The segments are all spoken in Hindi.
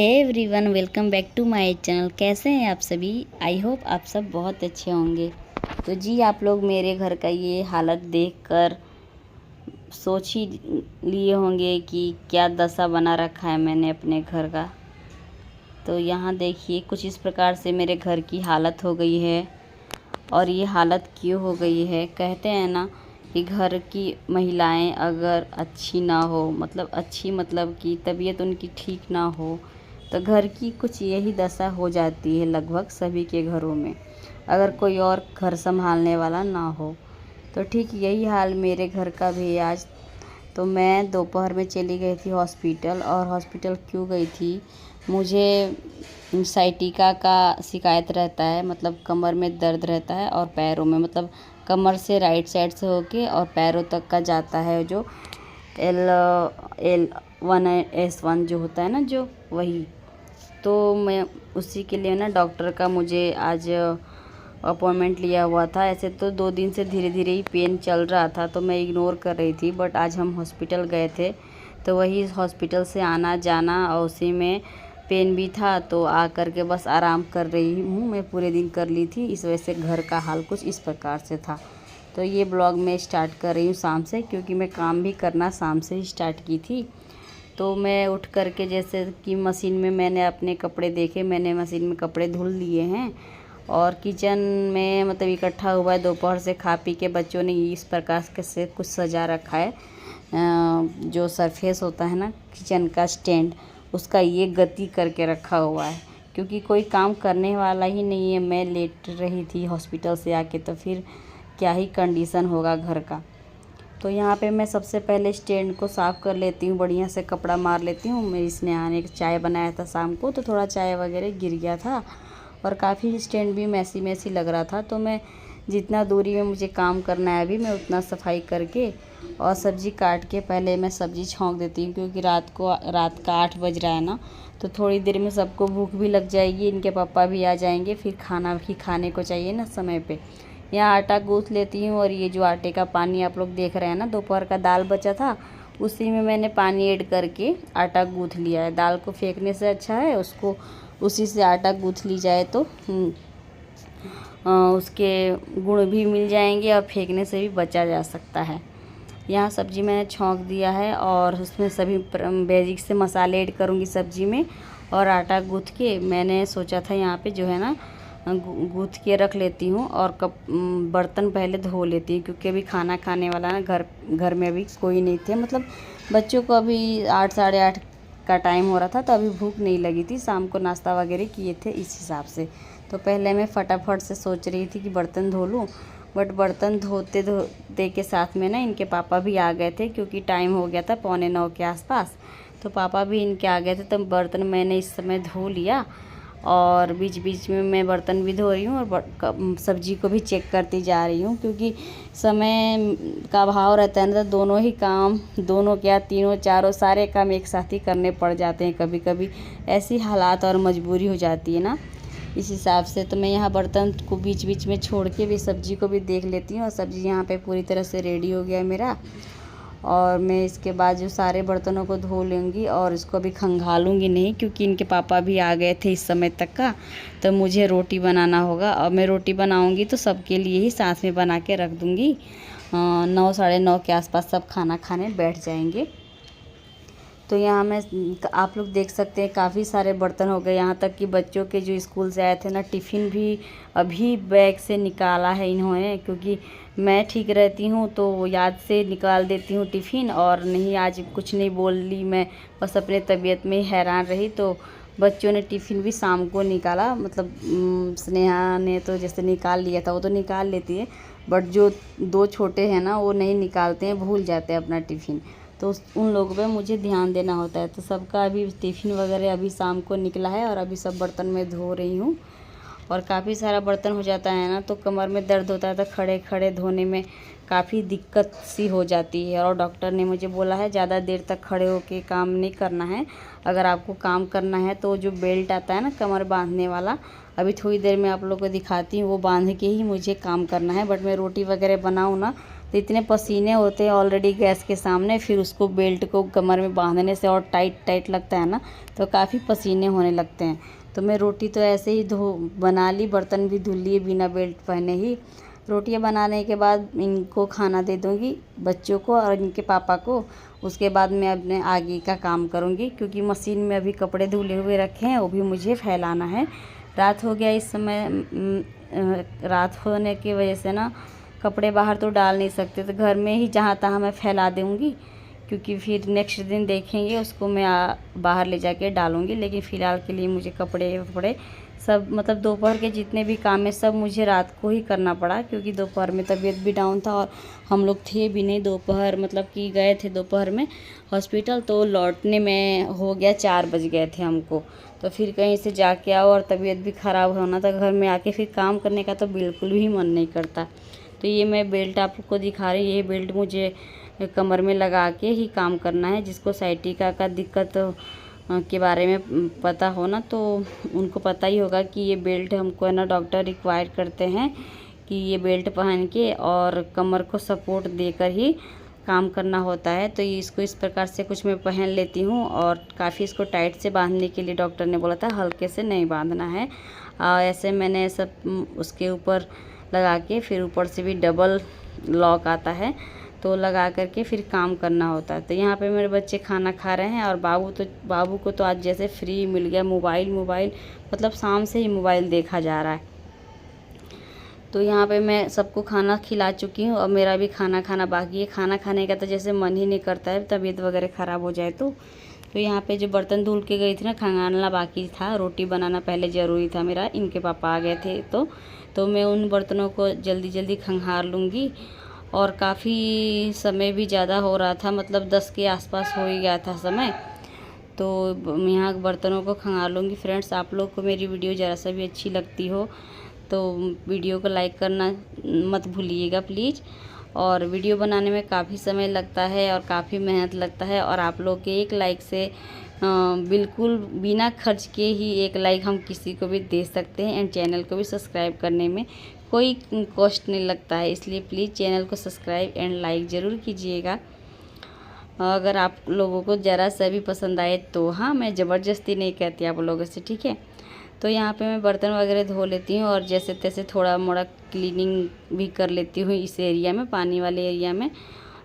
Hey everyone, welcome back to my channel. कैसे हैं आप सभी? आई होप आप सब बहुत अच्छे होंगे। तो जी, आप लोग मेरे घर का ये हालत देखकर सोच ही लिए होंगे कि क्या दशा बना रखा है मैंने अपने घर का। तो यहाँ देखिए, कुछ इस प्रकार से मेरे घर की हालत हो गई है। और ये हालत क्यों हो गई है? कहते हैं ना कि घर की महिलाएं अगर अच्छी ना हो, मतलब कि तबीयत उनकी ठीक ना हो, तो घर की कुछ यही दशा हो जाती है लगभग सभी के घरों में, अगर कोई और घर संभालने वाला ना हो। तो ठीक यही हाल मेरे घर का भी आज। तो मैं दोपहर में चली गई थी हॉस्पिटल। और हॉस्पिटल क्यों गई थी? मुझे साइटिका का शिकायत रहता है, मतलब कमर में दर्द रहता है और पैरों में, मतलब कमर से राइट साइड से होके और पैरों तक का जाता है, जो L1S1 जो होता है ना, जो वही। तो मैं उसी के लिए ना डॉक्टर का मुझे आज अपॉइंटमेंट लिया हुआ था। ऐसे तो 2 दिन से धीरे धीरे ही पेन चल रहा था, तो मैं इग्नोर कर रही थी। बट आज हम हॉस्पिटल गए थे, तो वही हॉस्पिटल से आना जाना और उसी में पेन भी था, तो आ कर के बस आराम कर रही हूँ। मैं पूरे दिन कर ली थी, इस वजह से घर का हाल कुछ इस प्रकार से था। तो ये ब्लॉग मैं स्टार्ट कर रही हूँ शाम से, क्योंकि मैं काम भी करना शाम से ही स्टार्ट की थी। तो मैं उठ कर के जैसे कि मशीन में मैंने अपने कपड़े देखे, मैंने मशीन में कपड़े धुल लिए हैं। और किचन में मतलब इकट्ठा हुआ है, दोपहर से खा पी के बच्चों ने इस प्रकार से कुछ सजा रखा है। जो सरफेस होता है ना किचन का स्टैंड, उसका ये गति करके रखा हुआ है, क्योंकि कोई काम करने वाला ही नहीं है। मैं लेट रही थी हॉस्पिटल से आके, तो फिर क्या ही कंडीशन होगा घर का। तो यहाँ पे मैं सबसे पहले स्टैंड को साफ़ कर लेती हूँ, बढ़िया से कपड़ा मार लेती हूँ। मेरी स्नेहा ने चाय बनाया था शाम को, तो थोड़ा चाय वगैरह गिर गया था और काफ़ी स्टैंड भी मैसी मैसी लग रहा था। तो मैं जितना दूरी में मुझे काम करना है अभी, मैं उतना सफाई करके और सब्ज़ी काट के पहले मैं सब्ज़ी छौंक देती हूँ, क्योंकि रात का 8 बज रहा है ना, तो थोड़ी देर में सबको भूख भी लग जाएगी। इनके पापा भी आ जाएंगे, फिर खाना भी खाने को चाहिए ना समय पे। यहाँ आटा गूँथ लेती हूँ। और ये जो आटे का पानी आप लोग देख रहे हैं ना, दोपहर का दाल बचा था, उसी में मैंने पानी ऐड करके आटा गूँथ लिया है। दाल को फेंकने से अच्छा है उसको उसी से आटा गूँथ ली जाए, तो उसके गुण भी मिल जाएंगे और फेंकने से भी बचा जा सकता है। यहाँ सब्ज़ी मैंने छौंक दिया है और उसमें सभी बेसिक से मसाले ऐड करूँगी सब्ज़ी में। और आटा गूँथ के मैंने सोचा था यहाँ पे जो है ना गूँथ के रख लेती हूँ। और बर्तन पहले धो लेती हूँ, क्योंकि अभी खाना खाने वाला ना घर में अभी कोई नहीं थे। मतलब बच्चों को अभी 8 साढ़े 8 का टाइम हो रहा था, तो अभी भूख नहीं लगी थी। शाम को नाश्ता वगैरह किए थे इस हिसाब से। तो पहले मैं फटाफट से सोच रही थी कि बर्तन धो लूँ, बट बर्तन धोते धोते के साथ में ना इनके पापा भी आ गए थे, क्योंकि टाइम हो गया था 8:45 के आसपास। तो पापा भी इनके आ गए थे, तो बर्तन मैंने इस समय धो लिया। और बीच बीच में मैं बर्तन भी धो रही हूँ और सब्ज़ी को भी चेक करती जा रही हूँ, क्योंकि समय का अभाव रहता है ना, तो दोनों ही काम, दोनों क्या तीनों चारों सारे काम एक साथ ही करने पड़ जाते हैं। कभी कभी ऐसी हालात और मजबूरी हो जाती है ना, इस हिसाब से। तो मैं यहाँ बर्तन को बीच बीच में छोड़ के भी सब्ज़ी को भी देख लेती हूँ। और सब्ज़ी यहाँ पे पूरी तरह से रेडी हो गया है मेरा। और मैं इसके बाद जो सारे बर्तनों को धो लूँगी और इसको अभी खंगालूँगी नहीं, क्योंकि इनके पापा भी आ गए थे इस समय तक का। तो मुझे रोटी बनाना होगा, और मैं रोटी बनाऊँगी तो सबके लिए ही साथ में बना के रख दूँगी। 9 साढ़े 9 के आसपास सब खाना खाने बैठ जाएंगे। तो यहाँ मैं आप लोग देख सकते हैं काफ़ी सारे बर्तन हो गए। यहाँ तक कि बच्चों के जो स्कूल से आए थे ना, टिफ़िन भी अभी बैग से निकाला है इन्होंने, क्योंकि मैं ठीक रहती हूँ तो याद से निकाल देती हूँ टिफ़िन। और नहीं, आज कुछ नहीं बोल ली, मैं बस अपने तबीयत में हैरान रही। तो बच्चों ने टिफ़िन भी शाम को निकाला। मतलब स्नेहा ने तो जैसे निकाल लिया था, वो तो निकाल लेती है, बट जो 2 छोटे हैं ना, वो नहीं निकालते हैं, भूल जाते हैं अपना टिफ़िन। तो उन लोगों पे मुझे ध्यान देना होता है। तो सबका अभी टिफ़िन वगैरह अभी शाम को निकला है, और अभी सब बर्तन मैं धो रही हूँ। और काफ़ी सारा बर्तन हो जाता है ना, तो कमर में दर्द होता है, तो खड़े खड़े धोने में काफ़ी दिक्कत सी हो जाती है। और डॉक्टर ने मुझे बोला है ज़्यादा देर तक खड़े होके काम नहीं करना है। अगर आपको काम करना है तो जो बेल्ट आता है ना कमर बांधने वाला, अभी थोड़ी देर में आप लोगों को दिखाती हूँ, वो बांध के ही मुझे काम करना है। बट मैं रोटी वगैरह बनाऊँ ना, तो इतने पसीने होते हैं ऑलरेडी गैस के सामने, फिर उसको बेल्ट को कमर में बांधने से और टाइट टाइट लगता है ना, तो काफ़ी पसीने होने लगते हैं। तो मैं रोटी तो ऐसे ही बना ली, बर्तन भी धुल लिए बिना बेल्ट पहने ही। रोटियां बनाने के बाद इनको खाना दे दूँगी, बच्चों को और इनके पापा को। उसके बाद मैं अपने आगे का काम करूँगी, क्योंकि मशीन में अभी कपड़े धुले हुए रखे हैं, वो भी मुझे फैलाना है। रात हो गया इस समय, रात होने की वजह से ना कपड़े बाहर तो डाल नहीं सकते, तो घर में ही जहाँ तहाँ मैं फैला दूँगी, क्योंकि फिर नेक्स्ट दिन देखेंगे उसको मैं बाहर ले जाके डालूँगी। लेकिन फ़िलहाल के लिए मुझे कपड़े सब मतलब दोपहर के जितने भी काम है सब मुझे रात को ही करना पड़ा, क्योंकि दोपहर में तबीयत भी डाउन था और हम लोग थे भी नहीं दोपहर, मतलब कि गए थे दोपहर में हॉस्पिटल, तो लौटने में हो गया 4 बज गए थे हमको। तो फिर कहीं से जाके आओ और तबीयत भी ख़राब होना था, घर में आके फिर काम करने का तो बिल्कुल भी मन नहीं करता। तो ये मैं बेल्ट आपको दिखा रही, ये बेल्ट मुझे कमर में लगा के ही काम करना है। जिसको साइटिका का दिक्कत के बारे में पता हो ना, तो उनको पता ही होगा कि ये बेल्ट हमको है ना डॉक्टर रिक्वायर करते हैं कि ये बेल्ट पहन के और कमर को सपोर्ट देकर ही काम करना होता है। तो ये इसको इस प्रकार से कुछ मैं पहन लेती हूँ, और काफ़ी इसको टाइट से बांधने के लिए डॉक्टर ने बोला था, हल्के से नहीं बांधना है। ऐसे मैंने सब उसके ऊपर लगा के, फिर ऊपर से भी डबल लॉक आता है, तो लगा करके फिर काम करना होता है। तो यहाँ पे मेरे बच्चे खाना खा रहे हैं, और बाबू को तो आज जैसे फ्री मिल गया मोबाइल, मतलब शाम से ही मोबाइल देखा जा रहा है। तो यहाँ पे मैं सबको खाना खिला चुकी हूँ, और मेरा भी खाना खाना बाकी है। खाना खाने का तो जैसे मन ही नहीं करता है, तबीयत वगैरह ख़राब हो जाए तो यहाँ पे जो बर्तन धुल के गई थी ना, खंगालना बाकी था, रोटी बनाना पहले ज़रूरी था मेरा। इनके पापा आ गए थे तो मैं उन बर्तनों को जल्दी खंगाल लूँगी। और काफ़ी समय भी ज़्यादा हो रहा था, मतलब 10 के आसपास हो ही गया था समय, तो यहाँ बर्तनों को खंगाल लूँगी। फ्रेंड्स, आप लोग को मेरी वीडियो ज़रा सा भी अच्छी लगती हो तो वीडियो को लाइक करना मत भूलिएगा प्लीज़। और वीडियो बनाने में काफ़ी समय लगता है और काफ़ी मेहनत लगता है, और आप लोग के एक लाइक से बिल्कुल बिना खर्च के ही एक लाइक हम किसी को भी दे सकते हैं, एंड चैनल को भी सब्सक्राइब करने में कोई कॉस्ट नहीं लगता है। इसलिए प्लीज़ चैनल को सब्सक्राइब एंड लाइक ज़रूर कीजिएगा। अगर आप लोगों को ज़रा सा भी पसंद आए तो। हाँ, मैं ज़बरदस्ती नहीं कहती आप लोगों से, ठीक है। तो यहाँ पे मैं बर्तन वगैरह धो लेती हूँ, और जैसे तैसे थोड़ा मोड़ा क्लीनिंग भी कर लेती हूँ इस एरिया में, पानी वाले एरिया में।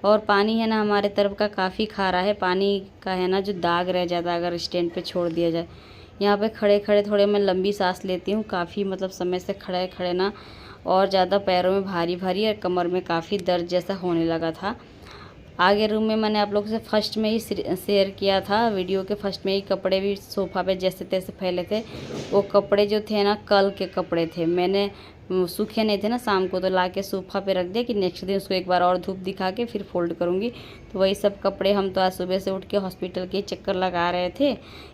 और पानी है ना हमारे तरफ का काफ़ी खारा है, पानी का है ना जो दाग रह जाता है अगर स्टैंड पे छोड़ दिया जाए। यहाँ पे खड़े खड़े थोड़े मैं लंबी सांस लेती हूँ, काफ़ी मतलब समय से खड़े खड़े ना और ज़्यादा पैरों में भारी भारी और कमर में काफ़ी दर्द जैसा होने लगा था। आगे रूम में मैंने आप लोगों से फर्स्ट में ही शेयर किया था, वीडियो के फर्स्ट में ही कपड़े भी सोफ़ा पे जैसे तैसे फैले थे। वो कपड़े जो थे ना कल के कपड़े थे, मैंने सूखे नहीं थे ना शाम को, तो ला के सोफ़ा पे रख दिया कि नेक्स्ट दिन उसको एक बार और धूप दिखा के फिर फोल्ड करूँगी। तो वही सब कपड़े हम तो आज सुबह से उठ के हॉस्पिटल के चक्कर लगा रहे थे,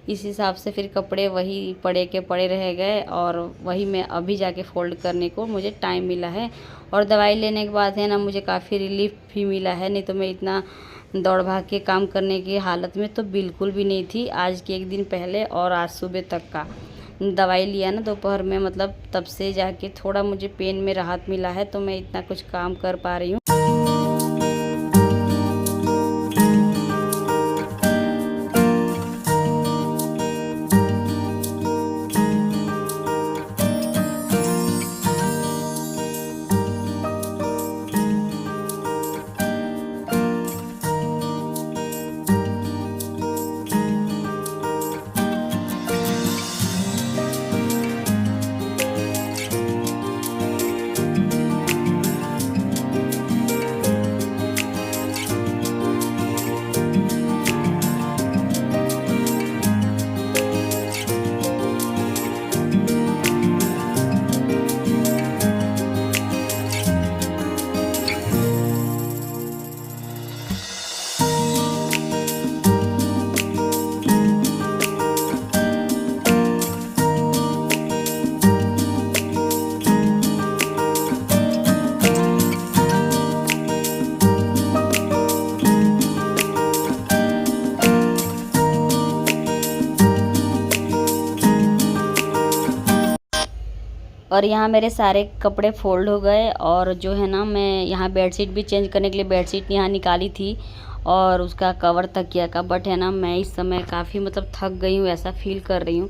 इस हिसाब से फिर कपड़े वही पड़े के पड़े रह गए, और वही मैं अभी जाके फ़ोल्ड करने को मुझे टाइम मिला है। और दवाई लेने के बाद है ना मुझे काफ़ी रिलीफ भी मिला है, नहीं तो मैं इतना दौड़ भाग के काम करने की हालत में तो बिल्कुल भी नहीं थी। आज के एक दिन पहले और आज सुबह तक का दवाई लिया ना दोपहर में, मतलब तब से जाके थोड़ा मुझे पेन में राहत मिला है, तो मैं इतना कुछ काम कर पा रही हूँ। और यहाँ मेरे सारे कपड़े फोल्ड हो गए और जो है ना मैं यहाँ बेडशीट भी चेंज करने के लिए बेडशीट यहाँ निकाली थी और उसका कवर तकिया का, बट है ना मैं इस समय काफ़ी मतलब थक गई हूँ, ऐसा फील कर रही हूँ।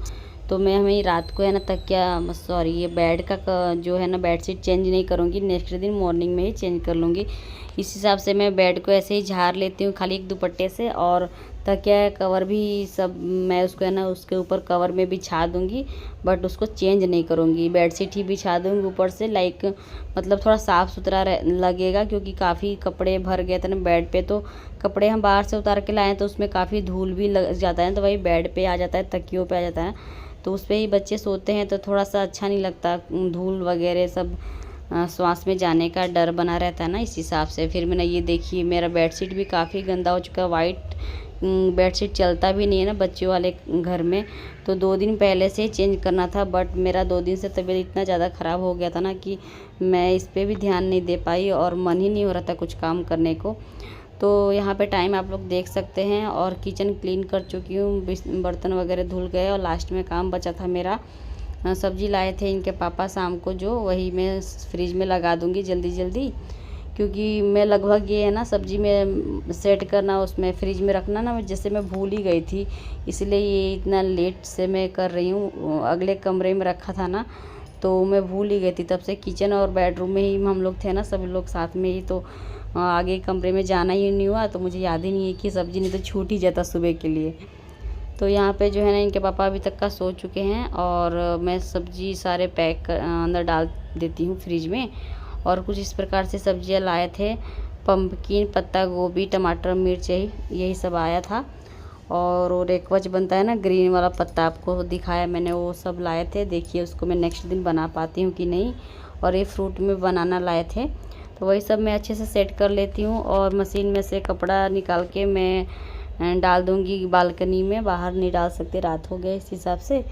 तो मैं हमें रात को है ना तकिया सॉरी ये बेड का जो है ना बेडशीट चेंज नहीं करूँगी, नेक्स्ट दिन मॉर्निंग में ही चेंज कर लूँगी। इस हिसाब से मैं बेड को ऐसे ही झाड़ लेती हूँ खाली एक दुपट्टे से, और तकिया कवर भी सब मैं उसको है ना उसके ऊपर कवर में बिछा दूँगी, बट उसको चेंज नहीं करूँगी। बेडशीट ही बिछा दूँगी ऊपर से, लाइक मतलब थोड़ा साफ़ सुथरा लगेगा, क्योंकि काफ़ी कपड़े भर गए थे ना बेड पे। तो कपड़े हम बाहर से उतार के लाए तो उसमें काफ़ी धूल भी लग जाता है, तो वही बेड पे आ जाता है, तकियों पे आ जाता है, तो उस पर ही बच्चे सोते हैं तो थोड़ा सा अच्छा नहीं लगता, धूल वगैरह सब श्वास में जाने का डर बना रहता है ना, इस हिसाब से। फिर मैंने ये देखिए मेरा बेडशीट भी काफ़ी गंदा हो चुका है, वाइट बेडशीट चलता भी नहीं है ना बच्चों वाले घर में, तो 2 दिन पहले से ही चेंज करना था, बट मेरा 2 दिन से तबीयत इतना ज़्यादा ख़राब हो गया था ना कि मैं इस पर भी ध्यान नहीं दे पाई और मन ही नहीं हो रहा था कुछ काम करने को। तो यहाँ पे टाइम आप लोग देख सकते हैं, और किचन क्लीन कर चुकी हूँ, बर्तन वगैरह धुल गए, और लास्ट में काम बचा था मेरा, सब्ज़ी लाए थे इनके पापा शाम को, जो वही मैं फ्रिज में लगा दूँगी जल्दी जल्दी, क्योंकि मैं लगभग ये है ना सब्ज़ी में सेट करना, उसमें फ्रिज में रखना ना जैसे मैं भूल ही गई थी, इसलिए ये इतना लेट से मैं कर रही हूँ। अगले कमरे में रखा था ना तो मैं भूल ही गई थी, तब से किचन और बेडरूम में ही हम लोग थे ना सभी लोग साथ में ही, तो आगे कमरे में जाना ही नहीं हुआ, तो मुझे याद ही नहीं है कि सब्ज़ी नहीं तो छूट ही जाता सुबह के लिए। तो यहाँ पे जो है ना इनके पापा अभी तक का सो चुके हैं, और मैं सब्ज़ी सारे पैक कर अंदर डाल देती हूँ फ्रिज में। और कुछ इस प्रकार से सब्जियाँ लाए थे, पम्पकिन, पत्ता गोभी, टमाटर, मिर्च, यही सब आया था। और एक वच बनता है ना ग्रीन वाला पत्ता, आपको दिखाया मैंने, वो सब लाए थे। देखिए उसको मैं नेक्स्ट दिन बना पाती हूँ कि नहीं। और ये फ्रूट में बनाना लाए थे, तो वही सब मैं अच्छे से सेट कर लेती हूँ। और मशीन में से कपड़ा निकाल के मैं डाल दूँगी बालकनी में, बाहर नहीं डाल सकते, रात हो गए इस हिसाब से।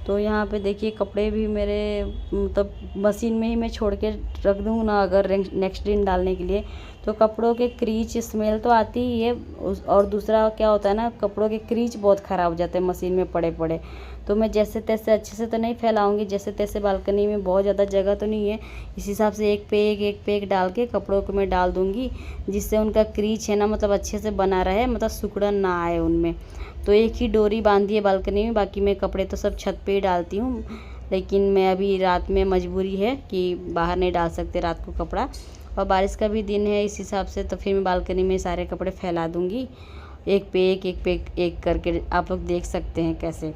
तो यहाँ पे देखिए कपड़े भी मेरे मतलब मशीन में ही मैं छोड़ के रख दूँ ना, अगर नेक्स्ट दिन डालने के लिए, तो कपड़ों के क्रीच स्मेल तो आती ही है, और दूसरा क्या होता है ना, कपड़ों के क्रीच बहुत ख़राब हो जाते हैं मशीन में पड़े पड़े। तो मैं जैसे तैसे अच्छे से तो नहीं फैलाऊंगी, जैसे तैसे बालकनी में बहुत ज़्यादा जगह तो नहीं है, इस हिसाब से एक पे एक डाल के कपड़ों को मैं डाल दूँगी, जिससे उनका क्रीच है ना मतलब अच्छे से बना रहे, मतलब सिकुड़न ना आए उनमें। तो एक ही डोरी बांधी है बालकनी में, बाकी मैं कपड़े तो सब छत पे ही डालती हूँ, लेकिन मैं अभी रात में मजबूरी है कि बाहर नहीं डाल सकते रात को कपड़ा, और बारिश का भी दिन है, इस हिसाब से तो फिर मैं बालकनी में सारे कपड़े फैला दूँगी, एक पे एक करके, आप लोग देख सकते हैं कैसे।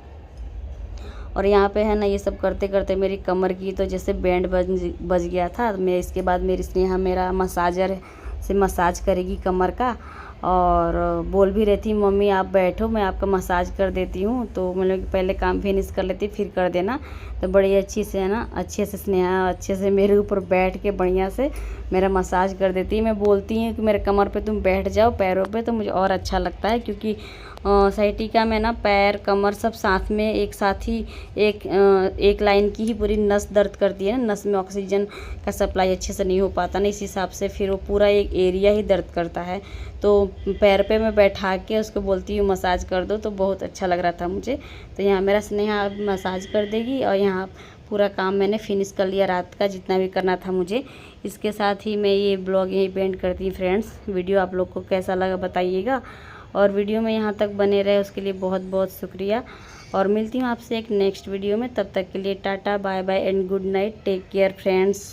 और यहाँ पे है ना ये सब करते करते मेरी कमर की तो जैसे बैंड बज गया था। मैं इसके बाद मेरी स्नेहा मेरा मसाजर से मसाज करेगी कमर का, और बोल भी रही थी मम्मी आप बैठो मैं आपका मसाज कर देती हूँ, तो मतलब पहले काम फिनिश कर लेती फिर कर देना। तो बड़ी अच्छी से है ना, अच्छे से स्नेहा अच्छे से मेरे ऊपर बैठ के बढ़िया से मेरा मसाज कर देती है। मैं बोलती हूँ कि मेरे कमर पे तुम बैठ जाओ पैरों पे, तो मुझे और अच्छा लगता है, क्योंकि सहिटिका में ना पैर कमर सब साथ में एक साथ ही एक लाइन की ही पूरी नस दर्द करती है ना, नस में ऑक्सीजन का सप्लाई अच्छे से नहीं हो पाता ना, इस हिसाब से फिर वो पूरा एक एरिया ही दर्द करता है। तो पैर पे मैं बैठा के उसको बोलती हूँ मसाज कर दो, तो बहुत अच्छा लग रहा था मुझे। तो यहाँ मेरा स्नेहा मसाज कर देगी, और यहाँ पूरा काम मैंने फिनिश कर लिया रात का जितना भी करना था मुझे। इसके साथ ही मैं ये ब्लॉग यहीं पेंट करती हूँ फ्रेंड्स। वीडियो आप लोग को कैसा लगा बताइएगा, और वीडियो में यहाँ तक बने रहे उसके लिए बहुत बहुत शुक्रिया। और मिलती हूँ आपसे एक नेक्स्ट वीडियो में, तब तक के लिए tata bye bye and good night, take care friends.